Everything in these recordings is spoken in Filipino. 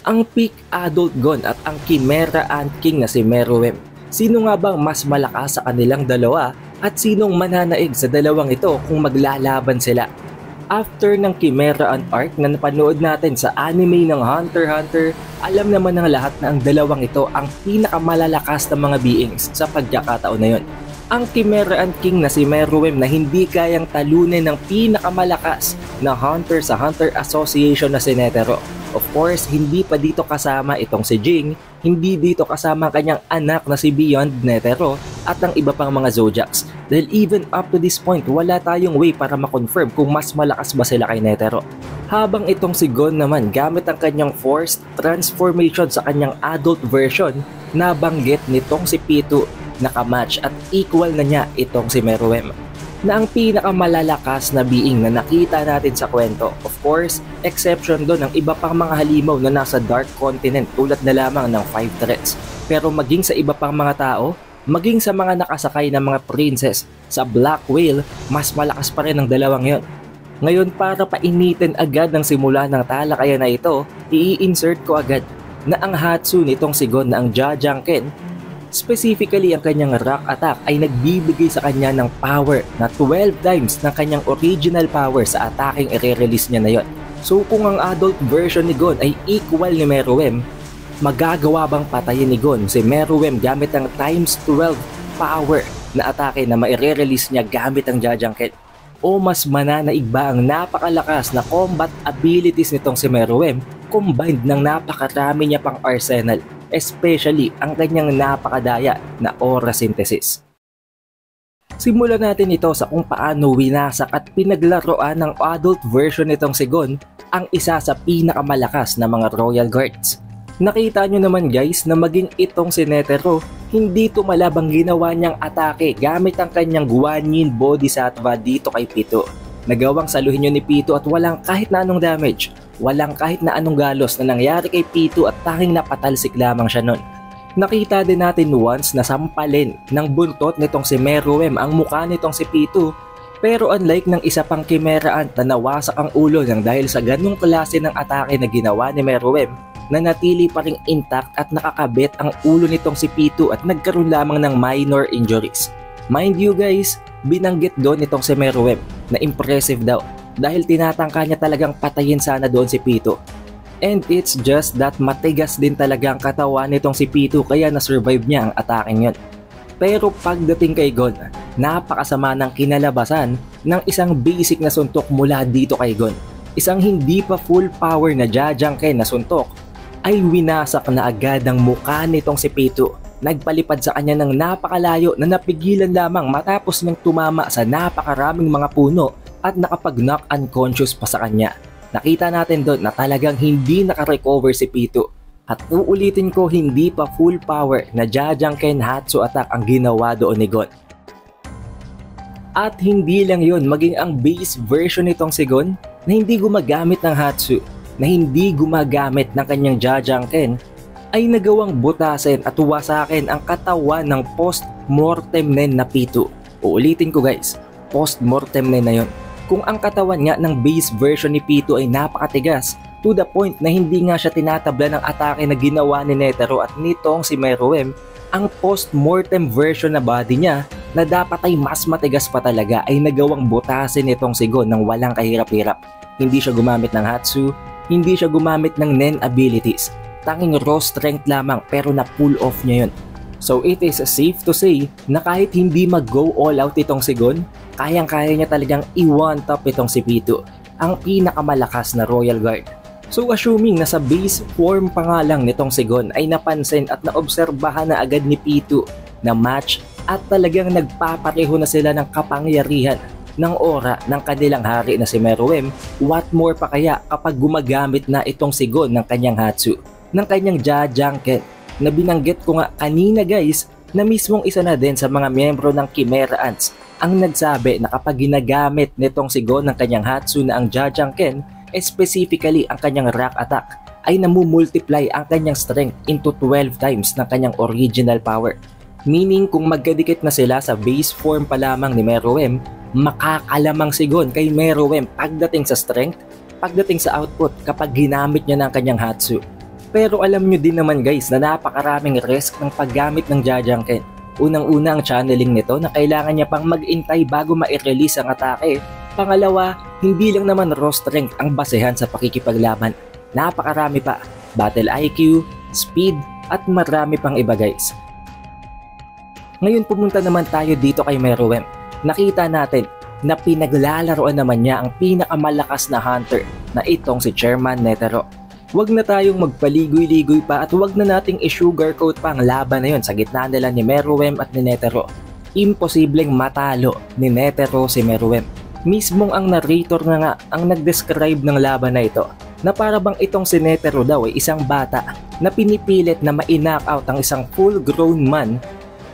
Ang peak adult Gon at ang Chimera Ant King na si Meruem. Sino nga bang mas malakas sa kanilang dalawa at sinong mananaig sa dalawang ito kung maglalaban sila? After ng Chimera Ant arc na napanood natin sa anime ng Hunter x Hunter, alam naman ng lahat na ang dalawang ito ang pinakamalalakas na mga beings sa pagkakataon na yon. Ang Chimera Ant King na si Meruem na hindi kayang talunin ng pinakamalakas na Hunter sa Hunter Association na si Netero. Of course, hindi pa dito kasama itong si Jing, hindi dito kasama ang kanyang anak na si Beyond Netero at ang iba pang mga Zodiacs. Dahil even up to this point, wala tayong way para makonfirm kung mas malakas ba sila kay Netero. Habang itong si Gon naman gamit ang kanyang forced transformation sa kanyang adult version, nabanggit nitong si Pitou nakamatch at equal na niya itong si Meruem na ang pinakamalalakas na being na nakita natin sa kwento. Of course, exception doon ang iba pang mga halimaw na nasa Dark Continent tulad na lamang ng 5 threats. Pero maging sa iba pang mga tao, maging sa mga nakasakay na mga princess sa Black Whale, mas malakas pa rin ang dalawang yon. Ngayon para painitin agad ng simula ng talakayan na ito, i-insert ko agad na ang Hatsu nitong si Gon na ang Jajangken, specifically ang kanyang rock attack ay nagbibigay sa kanya ng power na 12 times ng kanyang original power sa attacking i-release niya na yon. So kung ang adult version ni Gon ay equal ni Meruem, magagawa bang patayin ni Gon si Meruem gamit ang times 12 power na atake na ma-release niya gamit ang Jajangken? O mas mananaig ba ang napakalakas na combat abilities nitong si Meruem combined ng napakarami niya pang arsenal, especially ang kanyang napakadaya na aura synthesis? Simulan natin ito sa kung paano winasak at pinaglaruan ng adult version nitong si Gon ang isa sa pinakamalakas na mga Royal Guards. Nakita nyo naman guys na maging itong si Netero, hindi tumalab ang ginawa niyang atake gamit ang kanyang Guanyin Bodhisattva dito kay Pitou. Nagawang saluhin nyo ni Pitou at walang kahit na anong damage, walang kahit na anong galos na nangyari kay Pitou at tanging napatalsik lamang siya nun. Nakita din natin once na sampalin ng buntot nitong si Meruem ang mukha nitong si Pitou, pero unlike ng isa pang Chimera Ant na nawasak ang ulo ng dahil sa ganung klase ng atake na ginawa ni Meruem, nanatili pa ring intact at nakakabit ang ulo nitong si Pitou at nagkaroon lamang ng minor injuries. Mind you guys, binanggit doon nitong si Meruem na impressive daw dahil tinatangka niya talagang patayin sana doon si Pitou. And it's just that matigas din talaga ang katawan nitong si Pitou kaya na-survive niya ang ataking yun. Pero pagdating kay Gon, napakasama ng kinalabasan ng isang basic na suntok mula dito kay Gon. Isang hindi pa full power na Jajangken na suntok ay winasak na agad ang mukha nitong si Pitou. Nagpalipad sa kanya ng napakalayo na napigilan lamang matapos niyang tumama sa napakaraming mga puno at nakapag-knock unconscious pa sa kanya. Nakita natin doon na talagang hindi nakarecover si Pitou. At uulitin ko, hindi pa full power na Jajangken Hatsu attack ang ginawa doon ni Gon. At hindi lang yun, maging ang base version nitong si Gon na hindi gumagamit ng Hatsu, na hindi gumagamit ng kanyang Jajangken, ay nagawang butasin at wasakin ang katawan ng post-mortem nen na Pitou. Uulitin ko guys, post-mortem nen na yun. Kung ang katawan nga ng base version ni Pitou ay napakatigas, to the point na hindi nga siya tinatabla ng atake na ginawa ni Netero at nitong si Meruem, ang post-mortem version na body niya na dapat ay mas matigas pa talaga ay nagawang butasin nitong si Gon ng walang kahirap-hirap. Hindi siya gumamit ng Hatsu, hindi siya gumamit ng Nen abilities. Tanging raw strength lamang pero na-pull off niya yun. So it is safe to say na kahit hindi mag-go all out itong si Gon, kayang-kaya niya talagang i-one top itong si Pitou, ang pinakamalakas na Royal Guard. So assuming na sa base form pa nga lang nitong si Gon ay napansin at naobserbahan na agad ni Pitou na match at talagang nagpapareho na sila ng kapangyarihan ng aura ng kanilang hari na si Meruem, what more pa kaya kapag gumagamit na itong si Gon ng kanyang Hatsu, ng kanyang Jajangken, na binanggit ko nga kanina guys na mismong isa na din sa mga miyembro ng Chimera Ants ang nagsabi na kapag ginagamit nitong si Gon ng kanyang Hatsu na ang Jajangken, specifically ang kanyang rock attack, ay namumultiply ang kanyang strength into 12 times ng kanyang original power. Meaning kung magkadikit na sila sa base form pa lamang ni Meruem, makakalamang si Gon kay Meruem pagdating sa strength, pagdating sa output kapag ginamit niya ng kanyang Hatsu. Pero alam nyo din naman guys na napakaraming risk ng paggamit ng Jajangken. Unang-una ang channeling nito na kailangan niya pang mag-intay bago ma-release ang atake. Pangalawa, hindi lang naman raw strength ang basehan sa pakikipaglaban. Napakarami pa, battle IQ, speed, at marami pang iba guys. Ngayon pumunta naman tayo dito kay Meruem. Nakita natin na pinaglalaroan naman niya ang pinakamalakas na hunter na itong si Chairman Netero. Huwag na tayong magpaligoy-ligoy pa at huwag na nating i-sugarcoat pa ang laban na yon sa gitna nila ni Meruem at ni Netero. Imposibleng matalo ni Netero si Meruem. Mismong ang narrator na nga ang nag-describe ng laban na ito na para bang itong si Netero daw ay isang bata na pinipilit na ma-knock-out ang isang full-grown man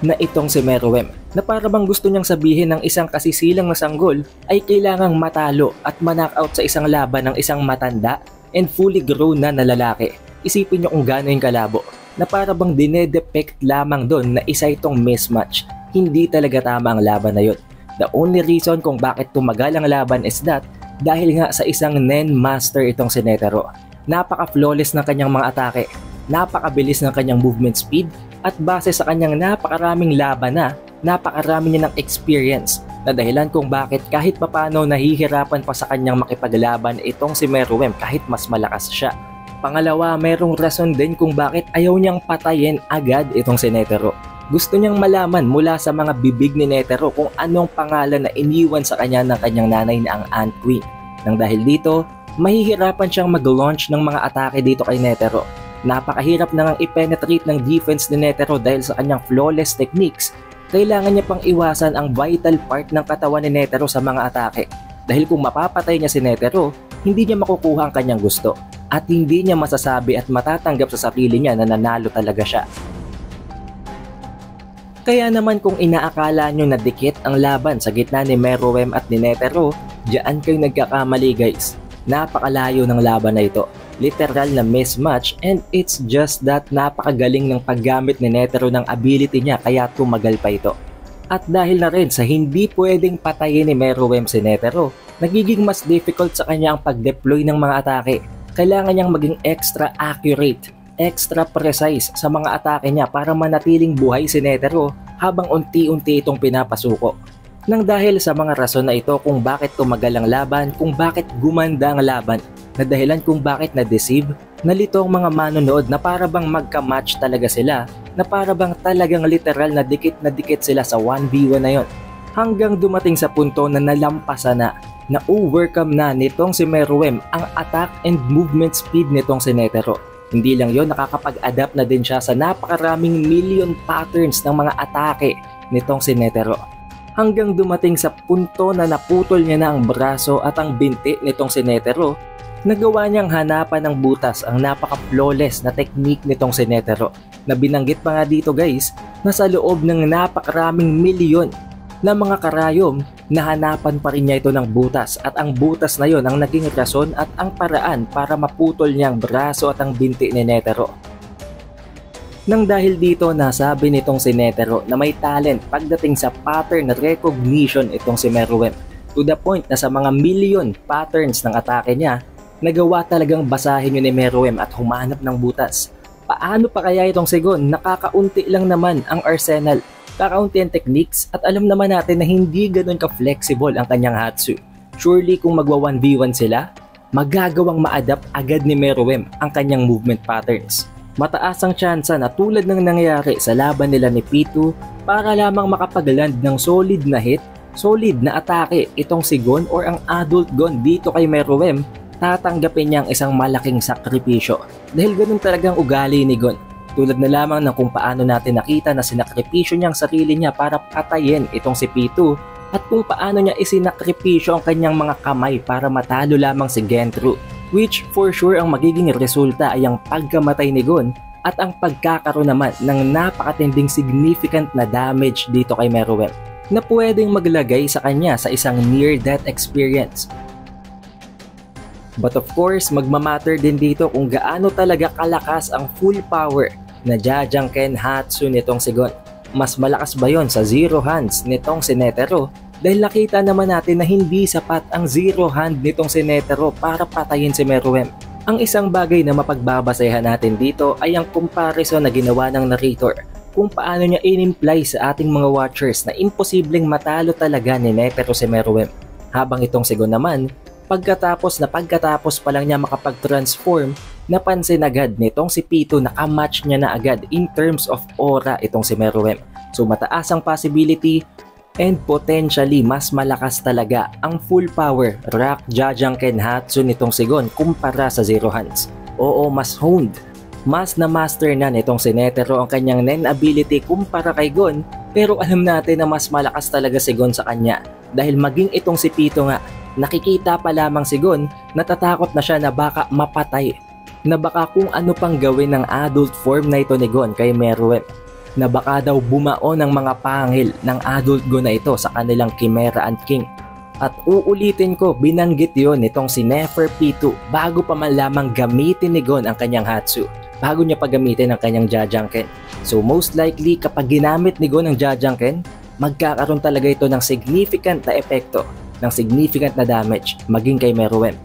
na itong si Meruem, na para bang gusto niyang sabihin ng isang kasisilang na sanggol ay kailangang matalo at ma-knock-out sa isang laban ng isang matanda and fully grown na lalaki. Isipin niyo kung gaano yung kalabo, na para bang dinedepict lamang doon na isa itong mismatch. Hindi talaga tama ang laban na yun. The only reason kung bakit tumagal ang laban is that dahil nga sa isang Nen Master itong si Netero. Napaka-flawless ng kanyang mga atake, napakabilis ng kanyang movement speed, at base sa kanyang napakaraming laban na, napakarami niya ng experience na dahilan kung bakit kahit papano nahihirapan pa sa kanyang makipaglaban itong si Meruem kahit mas malakas siya. Pangalawa, merong rason din kung bakit ayaw niyang patayin agad itong si Netero. Gusto niyang malaman mula sa mga bibig ni Netero kung anong pangalan na iniwan sa kanya ng kanyang nanay na ang Ant Queen. Nang dahil dito, mahihirapan siyang mag-launch ng mga atake dito kay Netero. Napakahirap na ngang i-penetrate ng defense ni Netero dahil sa kanyang flawless techniques. Kailangan niya pang iwasan ang vital part ng katawan ni Netero sa mga atake. Dahil kung mapapatay niya si Netero, hindi niya makukuha ang kanyang gusto at hindi niya masasabi at matatanggap sa sarili niya na nanalo talaga siya. Kaya naman kung inaakala nyo na dikit ang laban sa gitna ni Meruem at ni Netero, diyan kayo nagkakamali guys. Napakalayo ng laban na ito. Literal na mismatch, and it's just that napakagaling ng paggamit ni Netero ng ability niya kaya tumagal pa ito. At dahil na rin sa hindi pwedeng patayin ni Meruem si Netero, nagiging mas difficult sa kanya ang pag-deploy ng mga atake. Kailangan niyang maging extra accurate, extra precise sa mga atake niya para manatiling buhay si Netero habang unti-unti itong pinapasuko. Nang dahil sa mga rason na ito kung bakit tumagal ang laban, kung bakit gumanda ang laban, na dahilan kung bakit na-deceive, nalito ang mga manonood na para bang magka-match talaga sila, na para bang talagang literal na dikit sila sa 1v1 na yon. Hanggang dumating sa punto na nalampasan na overcome na nitong si Meruem ang attack and movement speed nitong si Netero. Hindi lang yon, nakakapag-adapt na din siya sa napakaraming million patterns ng mga atake nitong si Netero. Hanggang dumating sa punto na naputol niya na ang braso at ang binti nitong si Netero, nagawa niyang hanapan ng butas ang napaka-flawless na technique nitong si Netero. Na binanggit pa nga dito guys, na sa loob ng napakaraming milyon na mga karayom, nahanapan pa rin niya ito ng butas at ang butas na yon ang naging rason at ang paraan para maputol niya ang braso at ang binti ni Netero. Nang dahil dito, nasabi nitong si Netero na may talent pagdating sa pattern recognition itong si Meruem, to the point na sa mga million patterns ng atake niya, nagawa talagang basahin yun ni Meruem at humanap ng butas. Paano pa kaya itong Sigon? Nakakaunti lang naman ang arsenal, kakaunti ang techniques, at alam naman natin na hindi ganun ka-flexible ang kanyang Hatsu. Surely kung magwa 1v1 sila, magagawang ma-adapt agad ni Meruem ang kanyang movement patterns. Mataas ang tsansa na tulad ng nangyari sa laban nila ni P2 para lamang makapag-land ng solid na hit, solid na atake itong si Gon or ang adult Gon dito kay Meruem, tatanggapin niya ang isang malaking sakripisyo. Dahil ganun talagang ugali ni Gon. Tulad na lamang ng kung paano natin nakita na sinakripisyo niya ang sarili niya para patayin itong si P2 at kung paano niya isinakripisyo ang kanyang mga kamay para matalo lamang si Gentru. Which for sure ang magiging resulta ay ang pagkamatay ni Gon at ang pagkakaroon naman ng napakatinding significant na damage dito kay Meruem na pwedeng maglagay sa kanya sa isang near-death experience. But of course, magmamatter din dito kung gaano talaga kalakas ang full power na Jajangken Hatsu nitong si Gon. Mas malakas ba yon sa zero hands nitong si Netero? Dahil nakita naman natin na hindi sapat ang zero hand nitong si Netero para patayin si Meruem. Ang isang bagay na mapagbabasehan natin dito ay ang comparison na ginawa ng narrator kung paano niya in-imply sa ating mga watchers na imposibleng matalo talaga ni Netero si Meruem. Habang itong Sigon naman, pagkatapos pa lang niya makapag-transform, napansin agad nitong si Pito na ka-match niya na agad in terms of aura itong si Meruem. So mataas ang possibility and potentially mas malakas talaga ang full power Rock Jajangken Hatsu nitong Sigon kumpara sa Zero Hands. Oo, mas honed. Mas na-master na nitong si Netero ang kanyang Nen ability kumpara kay Gon, pero alam natin na mas malakas talaga si Gon sa kanya dahil maging itong si Pito nga, nakikita pa lamang si Gon, natatakot na siya na baka mapatay, na baka kung ano pang gawin ng adult form na ito ni Gon kay Meruem, na baka daw bumao ng mga pangil ng adult Gon na ito sa kanilang Chimera Ant King. At uulitin ko, binanggit yon nitong si Neferpitou bago pa man lamang gamitin ni Gon ang kanyang Hatsu, bago niya pagamitin ang kanyang Jajangken. So most likely kapag ginamit ni Gon ang Jajangken, magkakaroon talaga ito ng significant na epekto, ng significant na damage maging kay Meruem.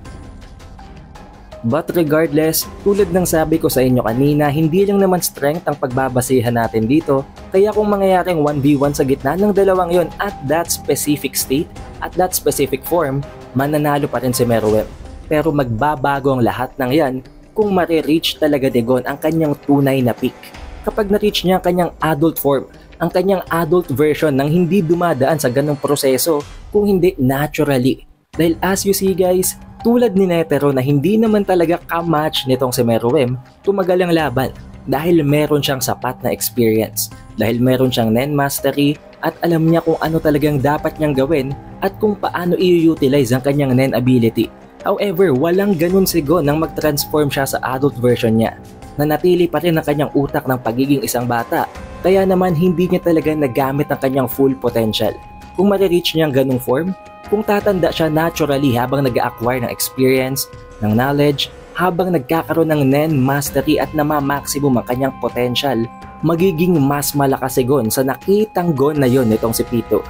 But regardless, tulad ng sabi ko sa inyo kanina, hindi lang naman strength ang pagbabasihan natin dito, kaya kung mangyayaring 1v1 sa gitna ng dalawang yon at that specific state, at that specific form, mananalo pa rin si Meruem. Pero magbabago ang lahat ng yan kung marireach talaga ni Gon ang kanyang tunay na peak. Kapag na-reach niya ang kanyang adult form, ang kanyang adult version nang hindi dumadaan sa ganong proseso, kung hindi naturally. Dahil as you see guys, tulad ni Netero na hindi naman talaga ka-match nitong si Meruem, tumagal ang laban dahil meron siyang sapat na experience, dahil meron siyang Nen Mastery at alam niya kung ano talagang dapat niyang gawin at kung paano i-utilize ang kanyang Nen ability. However, walang ganun si Gon nang mag-transform siya sa adult version niya. Nanatili pa rin ang kanyang utak ng pagiging isang bata, kaya naman hindi niya talaga nagamit ang kanyang full potential. Kung marireach niya ang ganung form, kung tatanda siya naturally habang nag-acquire ng experience, ng knowledge, habang nagkakaroon ng Nen Mastery at nama-maximum ang kanyang potential, magiging mas malakas si Gon sa nakitang Gon na yon nitong si Pito.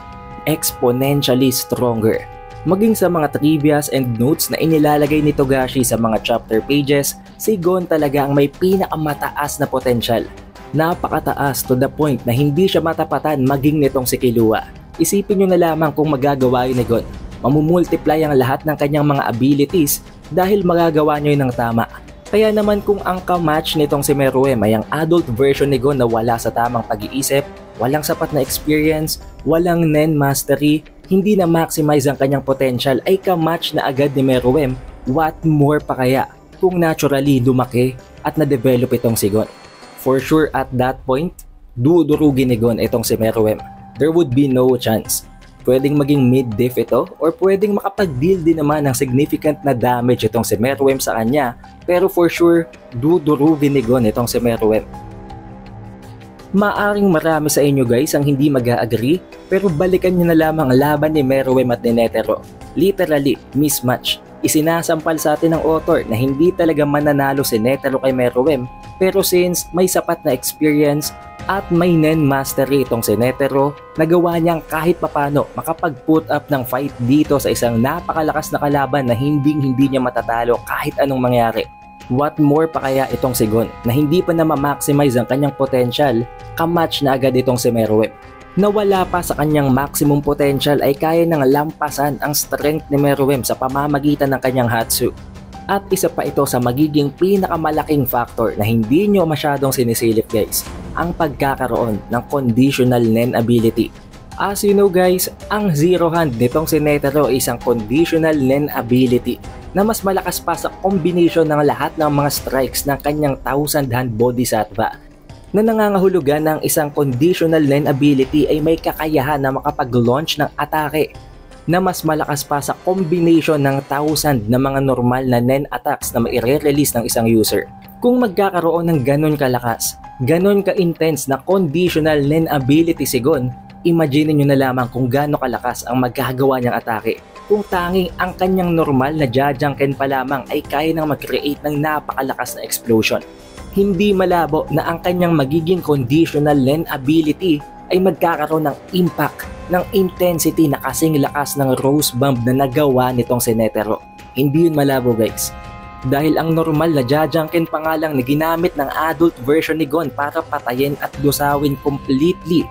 Exponentially stronger. Maging sa mga trivias and notes na inilalagay ni Togashi sa mga chapter pages, si Gon talaga ang may pinakamataas na potential. Napakataas to the point na hindi siya matapatan maging nitong si Killua. Isipin nyo na lamang kung magagawa yun ni Gon. Mamumultiply ang lahat ng kanyang mga abilities dahil magagawa nyo yun ng tama. Kaya naman kung ang ka-match nitong si Meruem ay ang adult version ni Gon na wala sa tamang pag-iisip, walang sapat na experience, walang Nen Mastery, hindi na maximize ang kanyang potential ay ka-match na agad ni Meruem, what more pa kaya kung naturally lumaki at na-develop itong si Gon? For sure at that point, dudurugin ni Gon itong si Meruem. There would be no chance. Pwedeng maging mid-diff ito or pwedeng makapag-deal din naman ng significant na damage itong si Meruem sa kanya, pero for sure, dudurugin ni Gon itong si Meruem. Maaring marami sa inyo guys ang hindi mag-agree, pero balikan nyo na lamang ang laban ni Meruem at ni Netero. Literally, mismatch. Isinasampal sa atin ng author na hindi talaga mananalo si Netero kay Meruem, pero since may sapat na experience at may Nen Mastery itong si Netero, nagawa niyang kahit papano makapag-put up ng fight dito sa isang napakalakas na kalaban na hindi niya matatalo kahit anong mangyari. What more pa kaya itong si Gon na hindi pa na ma-maximize ang kanyang potential, kamatch na agad itong si Meruem. Na wala pa sa kanyang maximum potential ay kaya nang lampasan ang strength ni Meruem sa pamamagitan ng kanyang Hatsu. At isa pa ito sa magiging pinakamalaking factor na hindi nyo masyadong sinisilip guys, ang pagkakaroon ng conditional Nen ability. As you know guys, ang Zero Hand nitong si Netero ay isang conditional Nen ability na mas malakas pa sa combination ng lahat ng mga strikes ng kanyang Thousand Hand Bodhisattva, na nangangahulugan ng isang conditional Nen ability ay may kakayahan na makapag-launch ng atake na mas malakas pa sa combination ng 1,000 na mga normal na Nen attacks na maire-release ng isang user. Kung magkakaroon ng ganon kalakas, ganon ka-intense na conditional Nen ability si Gon, imagine nyo na lamang kung gaano kalakas ang magagawa niyang atake. Kung tanging ang kanyang normal na Jajangken pa lamang ay kaya nang mag-create ng napakalakas na explosion. Hindi malabo na ang kanyang magiging conditional Nen ability ay magkakaroon ng impact, ng intensity na kasing lakas ng Rose Bomb na nagawa nitong si Netero. Hindi yun malabo guys. Dahil ang normal na Jajangken pa nga lang na ginamit ng adult version ni Gon para patayin at dusawin completely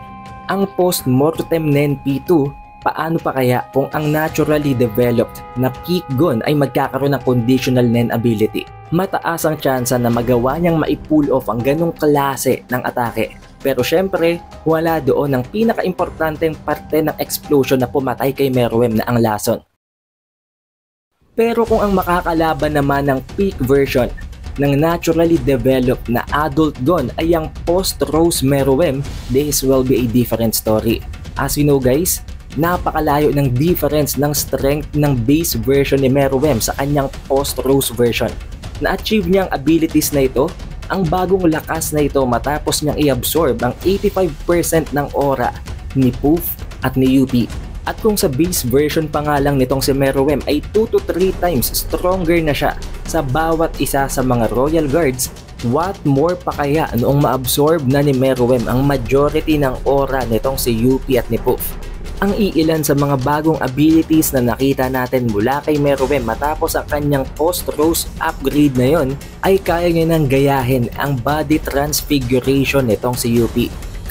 ang post-mortem Nen P2, paano pa kaya kung ang naturally developed na peak Gon ay magkakaroon ng conditional Nen ability? Mataas ang tsansa na magawa niyang mai-pull off ang ganong klase ng atake. Pero syempre, wala doon ang pinaka-importanteng parte ng explosion na pumatay kay Meruem na ang lason. Pero kung ang makakalaban naman ng peak version ng naturally developed na adult Gon ay ang post-Rose Meruem, this will be a different story. As you know guys, napakalayo ng difference ng strength ng base version ni Meruem sa kanyang post-Rose version. Na-achieve niyang abilities na ito, ang bagong lakas na ito matapos niyang i-absorb ang 85% ng aura ni Poof at ni UP. At kung sa base version pa nga lang nitong si Meruem ay 2 to 3 times stronger na siya sa bawat isa sa mga Royal Guards, what more pa kaya noong ma-absorb na ni Meruem ang majority ng aura nitong si UP at ni Poof? Ang iilan sa mga bagong abilities na nakita natin mula kay Meruem matapos ang kanyang post-Rose upgrade na yon ay kaya niya nang gayahin ang body transfiguration nitong si UP.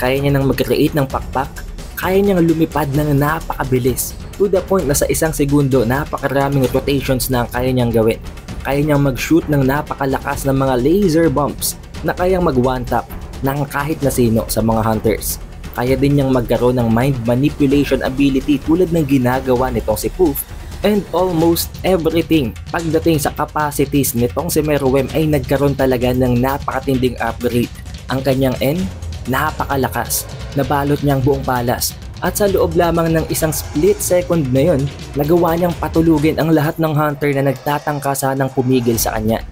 Kaya niya nang mag-create ng pakpak, kaya niyang lumipad ng napakabilis to the point na sa isang segundo napakaraming rotations na kaya niyang gawin. Kaya niyang mag-shoot ng napakalakas ng mga laser bombs na kayang mag-one-tap ng kahit na sino sa mga hunters. Kaya din niyang magkaroon ng mind manipulation ability tulad ng ginagawa nitong si Poof, and almost everything pagdating sa capacities nitong si Meruem ay nagkaroon talaga ng napakatinding upgrade. Ang kanyang N, napakalakas, nabalot niyang buong palas, at sa loob lamang ng isang split second na yon, nagawa niyang patulugin ang lahat ng hunter na nagtatangka sanang pumigil sa kanya.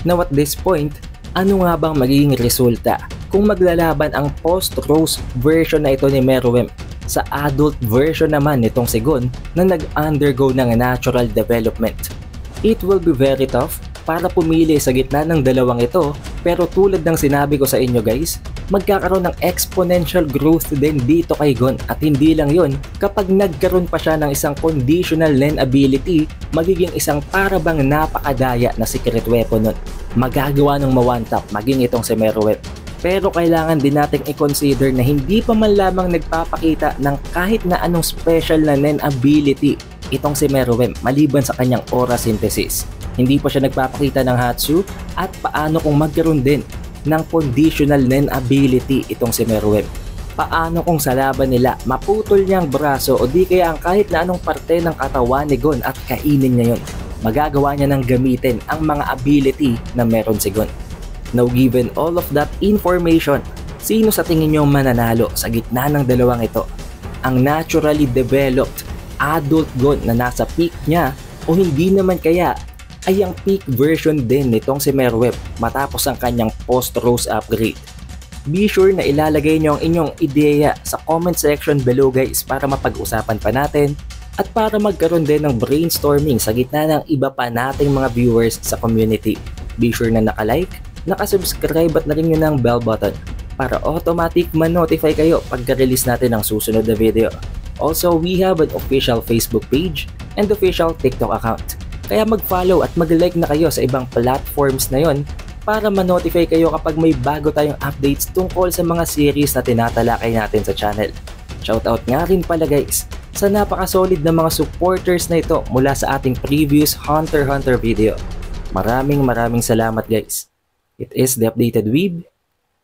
Now at this point, ano nga bang magiging resulta kung maglalaban ang post-Rose version na ito ni Meruem sa adult version naman nitong si Gon na nag-undergo ng natural development? It will be very tough para pumili sa gitna ng dalawang ito, pero tulad ng sinabi ko sa inyo guys, magkakaroon ng exponential growth din dito kay Gon, at hindi lang yon, kapag nagkaroon pa siya ng isang conditional Nen ability, magiging isang parabang napakadaya na secret weapon nun. Magagawa ng ma-one-tap maging itong si Meruem. Pero kailangan din nating i-consider na hindi pa man lamang nagpapakita ng kahit na anong special na Nen ability itong si Meruem maliban sa kanyang aura synthesis. Hindi pa siya nagpapakita ng Hatsu, at paano kung magkaroon din ng conditional Nen ability itong si Meruem? Paano kung sa laban nila maputol niyang braso o di kaya ang kahit na anong parte ng katawan ni Gon at kainin niya yon? Magagawa niya ng gamitin ang mga ability na meron si Gon. Now given all of that information, sino sa tingin niyo mananalo sa gitna ng dalawang ito? Ang naturally developed adult Gon na nasa peak niya, o hindi naman kaya ay ang peak version din nitong si Meruem matapos ang kanyang post-Rose upgrade? Be sure na ilalagay niyo ang inyong ideya sa comment section below guys para mapag-usapan pa natin at para magkaroon din ng brainstorming sa gitna ng iba pa nating mga viewers sa community. Be sure na naka-like, naka-subscribe at na rin nyo ng bell button para automatic ma-notify kayo pagka-release natin ng susunod na video. Also, we have an official Facebook page and official TikTok account. Kaya mag-follow at mag-like na kayo sa ibang platforms na yon para ma-notify kayo kapag may bago tayong updates tungkol sa mga series na tinatalakay natin sa channel. Shoutout nga rin pala guys sa napaka-solid na mga supporters na ito mula sa ating previous Hunter x Hunter video. Maraming salamat guys. It is The Updated Weeb,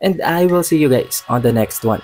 and I will see you guys on the next one.